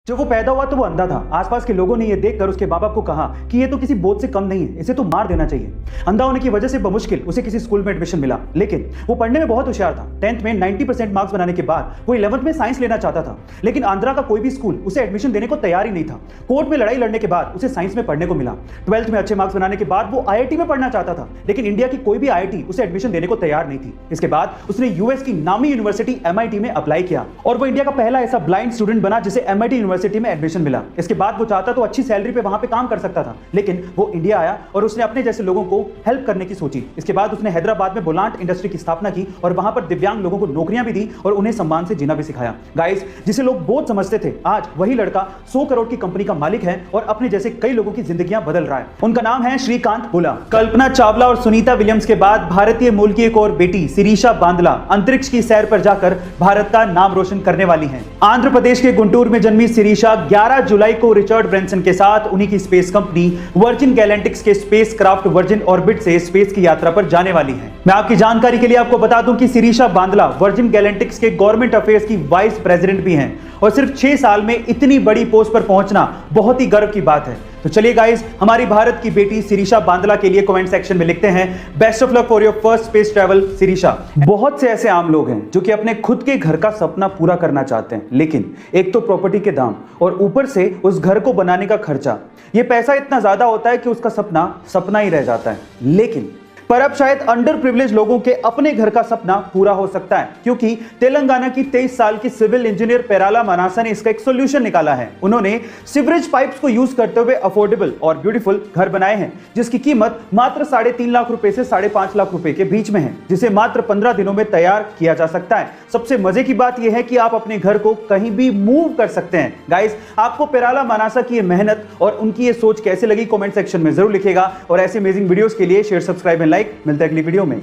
जब वो पैदा हुआ तो वो अंधा था। आसपास के लोगों ने ये देखकर उसके माँ बाप को कहा कि ये तो किसी बोझ से कम नहीं है, इसे तो मार देना चाहिए। अंधा होने की वजह से बमुश्किल उसे किसी स्कूल में एडमिशन मिला, लेकिन वो पढ़ने में बहुत होशियार था। 10th में 90% मार्क्स बनाने के बाद वो 11th में साइंस लेना चाहता था, लेकिन आंध्रा का कोई भी स्कूल उसे एडमिशन देने को तैयार ही नहीं था। कोर्ट में लड़ाई लड़ने के बाद उसे साइंस में पढ़ने को मिला। 12th में अच्छे मार्क्स बनाने के बाद वो IIT में पढ़ना चाहता था, लेकिन इंडिया की कोई भी IIT उसे एडमिशन देने को तैयार नहीं थी। इसके बाद उसने यूएस की नामी यूनिवर्सिटी MIT में अप्लाई किया और वो इंडिया का पहला ऐसा ब्लाइंड स्टूडेंट बना जिसे MIT यूनिवर्सिटी में एडमिशन मिला। इसके बाद वो चाहता तो अच्छी सैलरी पे वहां पे काम कर सकता था, लेकिन वो इंडिया आया और उसने अपने जैसे लोगों को हेल्प करने की सोची। इसके बाद उसने हैदराबाद में बुलांट इंडस्ट्री की स्थापना की और वहां पर दिव्यांग लोगों को नौकरियां भी दी और उन्हें सम्मान से जीना भी सिखाया। गाइस, जिसे लोग बोझ समझते थे, आज वही लड़का 100 करोड़ की कंपनी का मालिक है और अपने जैसे कई लोगों की जिंदगियां बदल रहा है। उनका नाम है श्रीकांत बुला। कल्पना चावला और सुनीता विलियम्स के बाद भारतीय मूल की एक और बेटी शिरीषा बांदला अंतरिक्ष की सैर पर जाकर भारत का नाम रोशन करने वाली हैं। आंध्र प्रदेश के गुंटूर में जन्मी शिरीषा 11 जुलाई को रिचर्ड ब्रैंसन के साथ उन्हीं की स्पेस कंपनी वर्जिन गैलेक्टिक्स के स्पेस क्राफ्ट वर्जिन ऑर्बिट से स्पेस की यात्रा पर जाने वाली है। मैं आपकी जानकारी के लिए आपको बता दूं कि शिरीषा बांदला वर्जिन गैलेक्टिक्स के गवर्नमेंट अफेयर्स की वाइस प्रेसिडेंट भी हैं और सिर्फ 6 साल में इतनी बड़ी पोस्ट पर पहुंचना बहुत ही गर्व की बात है। तो चलिए गाइस, हमारी भारत की बेटी शिरीषा बांदला के लिए कमेंट सेक्शन में लिखते हैं best of luck for your first space travel Shirisha. बहुत से ऐसे आम लोग हैं जो कि अपने खुद के घर का सपना पूरा करना चाहते हैं, लेकिन एक तो प्रॉपर्टी के दाम और ऊपर से उस घर को बनाने का खर्चा, ये पैसा इतना ज्यादा होता है कि उसका सपना सपना ही रह जाता है। पर अब शायद अंडर प्रिविलेज लोगों के अपने घर का सपना पूरा हो सकता है, क्योंकि तेलंगाना की 23 साल की सिविल इंजीनियर पेराला मनासा ने इसका एक सॉल्यूशन निकाला है। उन्होंने सीवरेज पाइप्स को यूज करते हुए अफोर्डेबल और ब्यूटीफुल घर बनाए हैं, जिसकी कीमत मात्र 3.5 लाख रुपए से 5.5 लाख रुपए के बीच में है, जिसे मात्र 15 दिनों में तैयार किया जा सकता है। सबसे मजे की बात यह है कि आप अपने घर को कहीं भी मूव कर सकते हैं। गाइस, आपको पेराला मनासा की मेहनत और उनकी ये सोच कैसे लगी कमेंट सेक्शन में जरूर लिखेगा और ऐसे अमेजिंग वीडियोस के लिए शेयर, सब्सक्राइब एंड लाइक। मिलते हैं अगली वीडियो में।